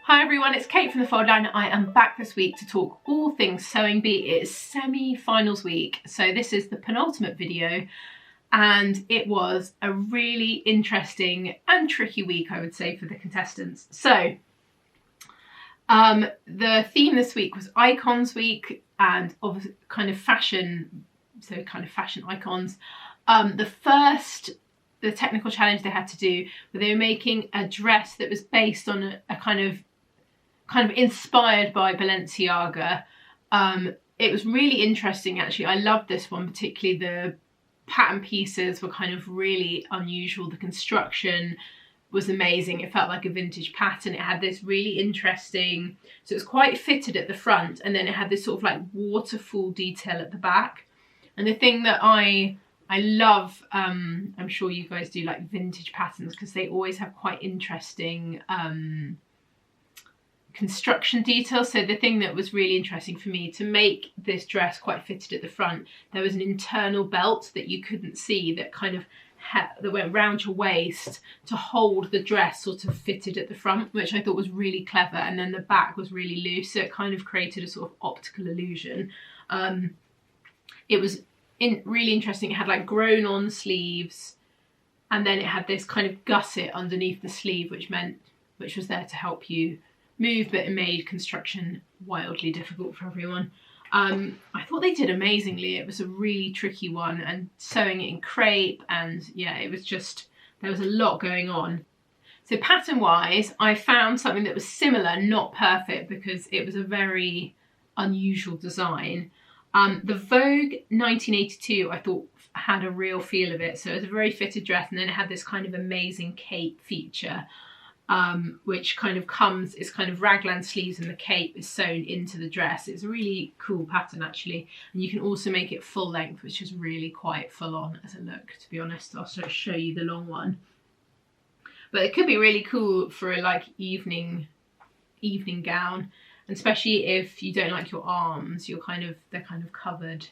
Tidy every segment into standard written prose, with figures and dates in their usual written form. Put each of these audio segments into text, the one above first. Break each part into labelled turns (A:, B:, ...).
A: Hi everyone, it's Kate from the Fold Line. I am back this week to talk all things Sewing Bee. It's semi-finals week, so this is the penultimate video, and it was a really interesting and tricky week, I would say, for the contestants. So the theme this week was Icons Week, and obviously kind of fashion, so kind of fashion icons. The technical challenge they had to do, where they were making a dress that was based on a kind of inspired by Balenciaga. It was really interesting, actually. I loved this one, particularly the pattern pieces were kind of really unusual. The construction was amazing. It felt like a vintage pattern. It had this really interesting, so it was quite fitted at the front, and then it had this sort of like waterfall detail at the back. And the thing that I love, I'm sure you guys do, like vintage patterns, because they always have quite interesting construction details. So the thing that was really interesting for me, to make this dress quite fitted at the front, there was an internal belt that you couldn't see that kind of that went round your waist to hold the dress sort of fitted at the front, which I thought was really clever. And then the back was really loose, so it kind of created a sort of optical illusion. It was really interesting. It had like grown on sleeves, and then it had this kind of gusset underneath the sleeve, which was there to help you move, but it made construction wildly difficult for everyone. I thought they did amazingly. It was a really tricky one, and sewing it in crepe, and yeah, it was just, there was a lot going on. So pattern wise, I found something that was similar, not perfect, because it was a very unusual design. The Vogue 1982, I thought, had a real feel of it. So it was a very fitted dress, and then it had this kind of amazing cape feature, which kind of comes, it's kind of raglan sleeves, and the cape is sewn into the dress. It's a really cool pattern, actually. And you can also make it full length, which is really quite full on as a look, to be honest. I'll sort of show you the long one. But it could be really cool for a like evening gown. And especially if you don't like your arms, they're kind of covered,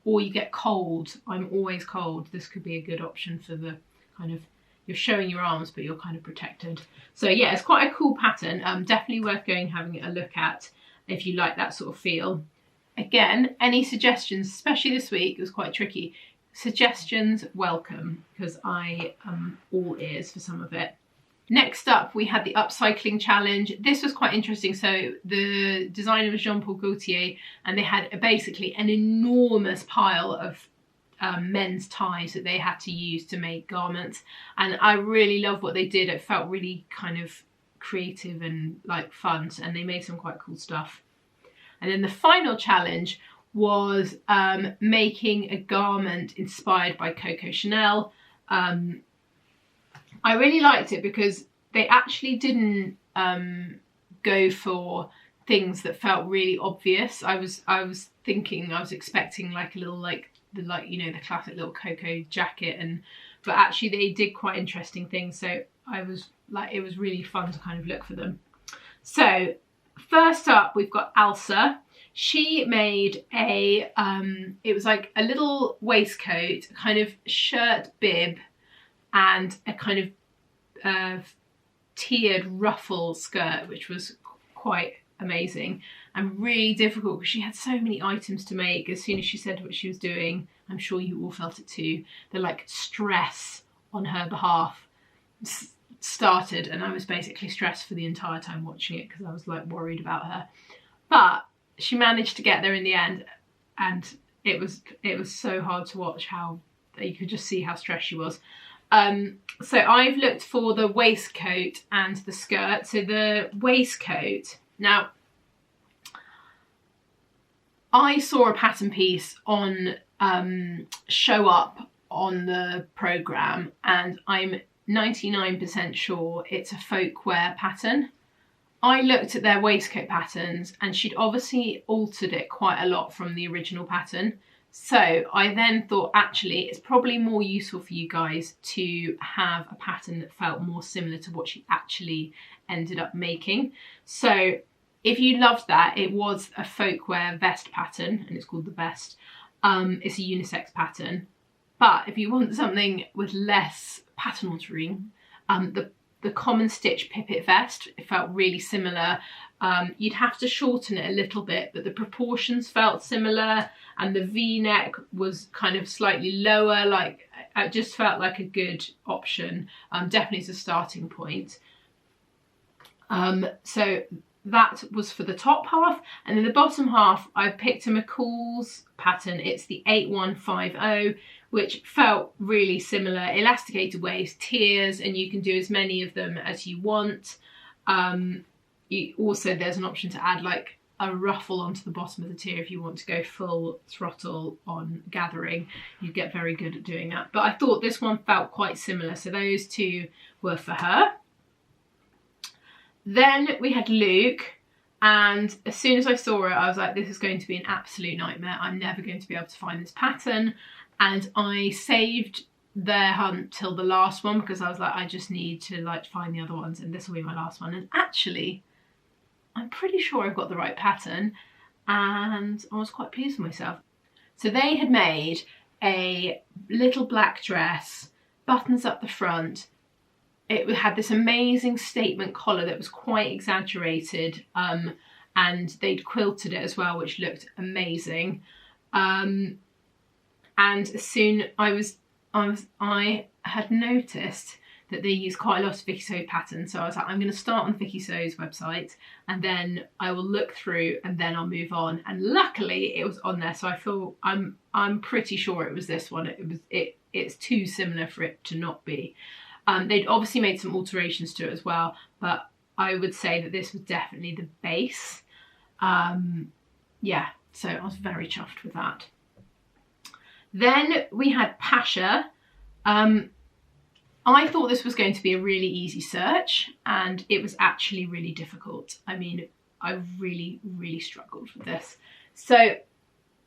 A: or you get cold. I'm always cold. This could be a good option for the kind of, you're showing your arms, but you're kind of protected. So yeah, it's quite a cool pattern. Definitely worth having a look at if you like that sort of feel. Again, any suggestions, especially this week, it was quite tricky. Suggestions welcome, because I am all ears for some of it. Next up, we had the upcycling challenge. This was quite interesting. So the designer was Jean-Paul Gaultier, and they had basically an enormous pile of men's ties that they had to use to make garments. And I really love what they did. It felt really kind of creative and like fun, and they made some quite cool stuff. And then the final challenge was making a garment inspired by Coco Chanel. I really liked it because they actually didn't go for things that felt really obvious. I was expecting like a little the classic little Coco jacket, but actually they did quite interesting things. So it was really fun to kind of look for them. So first up, we've got Elsa. She made it was like a little waistcoat, a kind of shirt bib, and a kind of tiered ruffle skirt, which was quite amazing and really difficult because she had so many items to make. As soon as she said what she was doing, I'm sure you all felt it too, the like stress on her behalf started, and I was basically stressed for the entire time watching it because I was like worried about her. But she managed to get there in the end, and it was so hard to watch how you could just see how stressed she was. So I've looked for the waistcoat and the skirt. So the waistcoat, now I saw a pattern piece on Show Up on the programme, and I'm 99% sure it's a folk wear pattern. I looked at their waistcoat patterns, and she'd obviously altered it quite a lot from the original pattern. So I then thought, actually, it's probably more useful for you guys to have a pattern that felt more similar to what she actually ended up making. So if you loved that, it was a folkwear vest pattern, and it's called the Vest. It's a unisex pattern. But if you want something with less pattern altering, the the common stitch pipit vest. It felt really similar. You'd have to shorten it a little bit, but the proportions felt similar, and the V-neck was kind of slightly lower. Like, it just felt like a good option, definitely as a starting point. So that was for the top half, and then the bottom half I picked a McCall's pattern. It's the 8150, which felt really similar. Elasticated waist, tiers, and you can do as many of them as you want. Also, there's an option to add like a ruffle onto the bottom of the tier if you want to go full throttle on gathering. You get very good at doing that. But I thought this one felt quite similar, so those two were for her. Then we had Luke, and as soon as I saw it, I was like, this is going to be an absolute nightmare. I'm never going to be able to find this pattern. And I saved their hunt till the last one because I was like, I just need to like find the other ones, and this will be my last one. And actually, I'm pretty sure I've got the right pattern, and I was quite pleased with myself. So they had made a little black dress, buttons up the front. It had this amazing statement collar that was quite exaggerated, and they'd quilted it as well, which looked amazing. And as soon I had noticed that they use quite a lot of Vicky So patterns, so I was like, I'm going to start on Vicky So's website, and then I will look through, and then I'll move on. And luckily, it was on there, so I feel I'm pretty sure it was this one. It's too similar for it to not be. They'd obviously made some alterations to it as well, but I would say that this was definitely the base. Yeah, so I was very chuffed with that. Then we had Pasha. I thought this was going to be a really easy search, and it was actually really difficult. I mean, I really, really struggled with this. So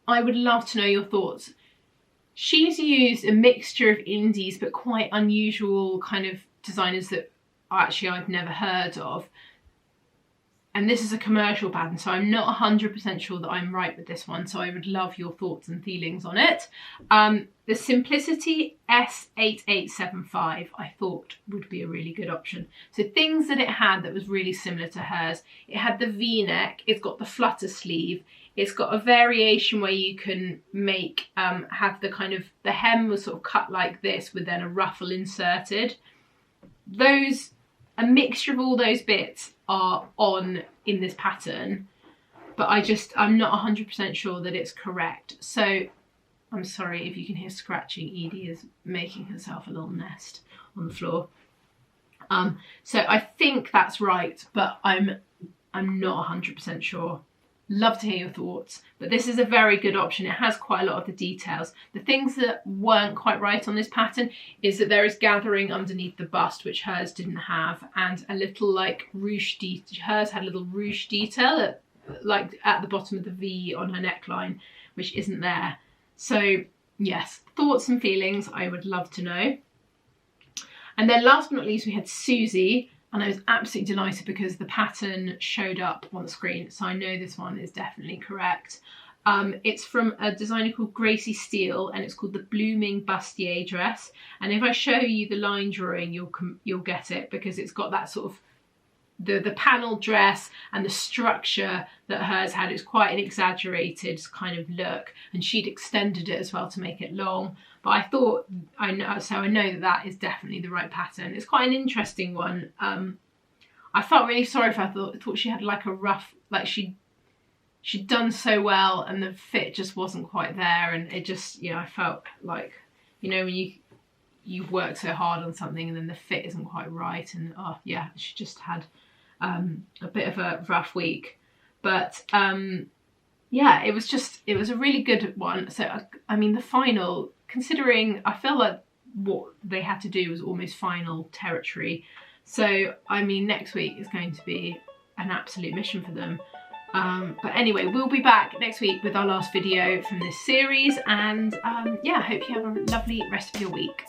A: I would love to know your thoughts. She's used a mixture of indies, but quite unusual kind of designers that actually I've never heard of. And this is a commercial pattern, so I'm not 100% sure that I'm right with this one. So I would love your thoughts and feelings on it. The Simplicity S8875 I thought would be a really good option. So things that it had that was really similar to hers. It had the V-neck, it's got the flutter sleeve, it's got a variation where you can make, have the kind of, the hem was sort of cut like this with then a ruffle inserted. A mixture of all those bits are on in this pattern, but I'm not 100% sure that it's correct. So I'm sorry if you can hear scratching. Edie is making herself a little nest on the floor. So I think that's right, but I'm not 100% sure. Love to hear your thoughts, but this is a very good option. It has quite a lot of the details. The things that weren't quite right on this pattern is that there is gathering underneath the bust, which hers didn't have, and a little like ruche detail. Hers had a little ruche detail like at the bottom of the V on her neckline, which isn't there. So yes, thoughts and feelings, I would love to know. And then last but not least, we had Suzie. And I was absolutely delighted because the pattern showed up on the screen. So I know this one is definitely correct. It's from a designer called Gracie Steele, and it's called the Blooming Bustier dress. And if I show you the line drawing, you'll get it, because it's got that sort of the panel dress and the structure that hers had. It's quite an exaggerated kind of look, and she'd extended it as well to make it long. But I thought, I know that is definitely the right pattern. It's quite an interesting one. I felt really sorry for her. I thought she had like a rough, like she'd done so well and the fit just wasn't quite there, and it just, you know, I felt like, you know, when you've worked so hard on something and then the fit isn't quite right, and oh yeah, she just had a bit of a rough week. But yeah, it was a really good one. So I mean, the final, considering I feel like what they had to do was almost final territory. So I mean, next week is going to be an absolute mission for them. But anyway, we'll be back next week with our last video from this series, and yeah, I hope you have a lovely rest of your week.